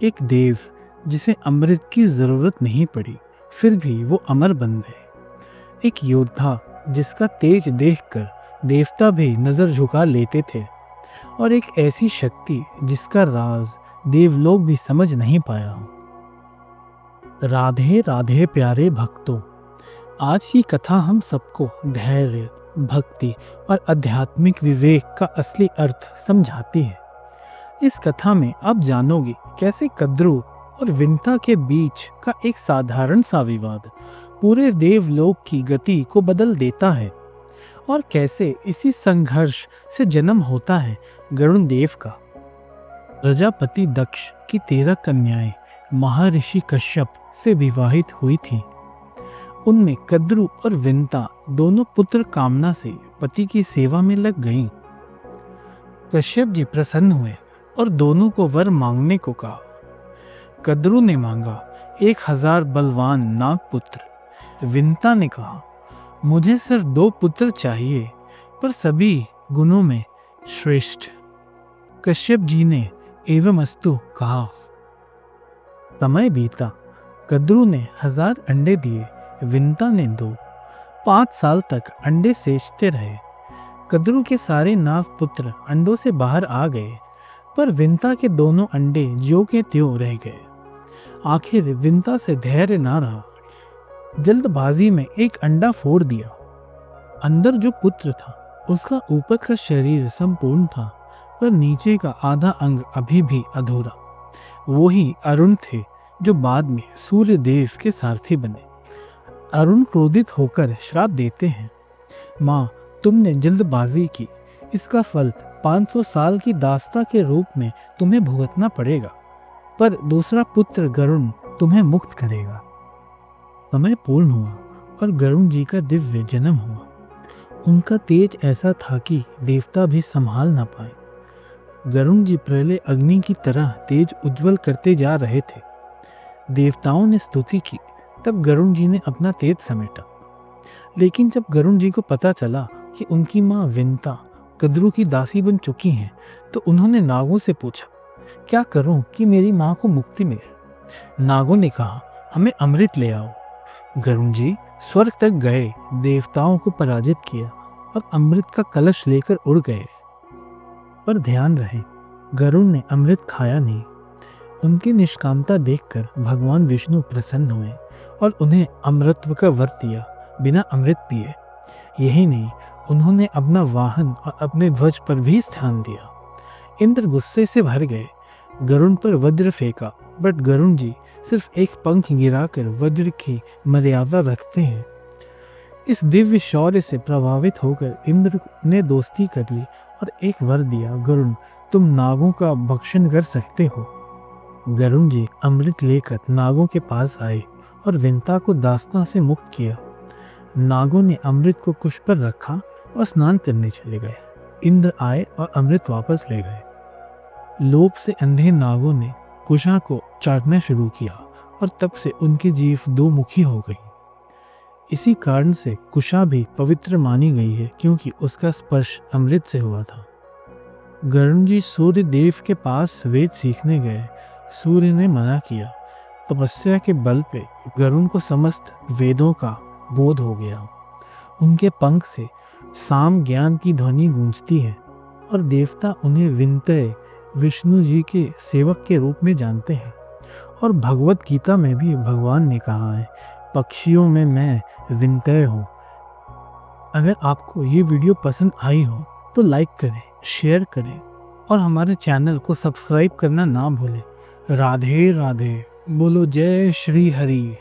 एक देव जिसे अमृत की जरूरत नहीं पड़ी, फिर भी वो अमर बन गए। एक योद्धा जिसका तेज देखकर देवता भी नजर झुका लेते थे, और एक ऐसी शक्ति जिसका राज देवलोक भी समझ नहीं पाया। राधे राधे प्यारे भक्तों, आज की कथा हम सबको धैर्य, भक्ति और आध्यात्मिक विवेक का असली अर्थ समझाती है। इस कथा में आप जानोगे कैसे कद्रू और विंता के बीच का एक साधारण सा विवाद पूरे देवलोक की गति को बदल देता है, और कैसे इसी संघर्ष से जन्म होता है गरुण देव का। प्रजापति दक्ष की 13 कन्याएं महर्षि कश्यप से विवाहित हुई थीं। उनमें कद्रू और विंता दोनों पुत्र कामना से पति की सेवा में लग गईं। कश्यप जी प्रसन्न हुए और दोनों को वर मांगने को कहा। कद्रू ने मांगा 1000 बलवान नागपुत्र। विंता ने कहा, मुझे सिर्फ 2 पुत्र चाहिए, पर सभी गुणों में श्रेष्ठ। कश्यप जी ने एवं अस्तु कहा। समय बीता, कद्रू ने 1000 अंडे दिए, विंता ने 2। 5 साल तक अंडे सेचते रहे। कद्रू के सारे नाग पुत्र अंडों से बाहर आ गए, पर विंता के दोनों अंडे ज्यों के त्यों रह गए। आखिर विंता से धैर्य ना रहा, जल्दबाजी में एक अंडा फोड़ दिया। अंदर जो पुत्र था उसका ऊपर का शरीर संपूर्ण था, पर नीचे का आधा अंग अभी भी अधूरा। वो ही अरुण थे जो बाद में सूर्य देव के सारथी बने। अरुण क्रोधित होकर श्राप देते हैं, माँ तुमने जल्दबाजी की, इसका फल 500 साल की दास्ता के रूप में तुम्हें भुगतना पड़ेगा, पर दूसरा पुत्र गरुण तुम्हें मुक्त करेगा। समय पूर्ण हुआ और गरुण जी का दिव्य जन्म हुआ। उनका तेज ऐसा था कि देवता भी संभाल ना पाए। गरुण जी प्रलय अग्नि की तरह तेज उज्जवल करते जा रहे थे। देवताओं ने स्तुति की, तब गरुण जी ने अपना तेज समेटा। लेकिन जब गरुण जी को पता चला कि उनकी माँ विंता कद्रू की दासी बन चुकी हैं, तो उन्होंने नागों से पूछा, क्या करूं कि मेरी माँ को मुक्ति मिले। नागों ने कहा, हमें अमृत ले आओ। गरुण जी स्वर्ग तक गए, देवताओं को पराजित किया और अमृत का कलश लेकर उड़ गए। पर ध्यान रहे, गरुण ने अमृत खाया नहीं। उनकी निष्कामता देखकर भगवान विष्णु प्रसन्न हुए और उन्हें अमृतत्व का वर दिया, बिना अमृत पिए। यही नहीं, उन्होंने अपना वाहन और अपने ध्वज पर भी स्थान दिया। इंद्र गुस्से से भर गए, गरुण पर वज्र फेंका, बट गरुण जी सिर्फ एक पंख गिराकर वज्र की मर्यादा रखते हैं। इस दिव्य शौर्य से प्रभावित होकर इंद्र ने दोस्ती कर ली और एक वर दिया, गरुण तुम नागों का भक्षण कर सकते हो। गरुण जी अमृत लेकर नागों के पास आए और विंता को दास्ता से मुक्त किया। नागों ने अमृत को कुश पर रखा और स्नान करने चले गए। इंद्र आए और अमृत वापस ले गए। लोभ से अंधे नागों ने कुशा को चाटना शुरू किया और तब से उनकी जीभ 2 मुखी हो गई। इसी कारण से कुशा भी पवित्र मानी गई है, क्योंकि उसका स्पर्श अमृत से हुआ था। गरुण जी सूर्य देव के पास वेद सीखने गए। सूर्य ने मना किया। तपस्या के बल पे गरुण को समस्त वेदों का बोध हो गया। उनके पंख से साम ज्ञान की ध्वनि गूंजती है और देवता उन्हें विंतय विष्णु जी के सेवक के रूप में जानते हैं। और भगवत गीता में भी भगवान ने कहा है, पक्षियों में मैं विंतय हूँ। अगर आपको ये वीडियो पसंद आई हो तो लाइक करें, शेयर करें और हमारे चैनल को सब्सक्राइब करना ना भूलें। राधे राधे। बोलो जय श्री हरि।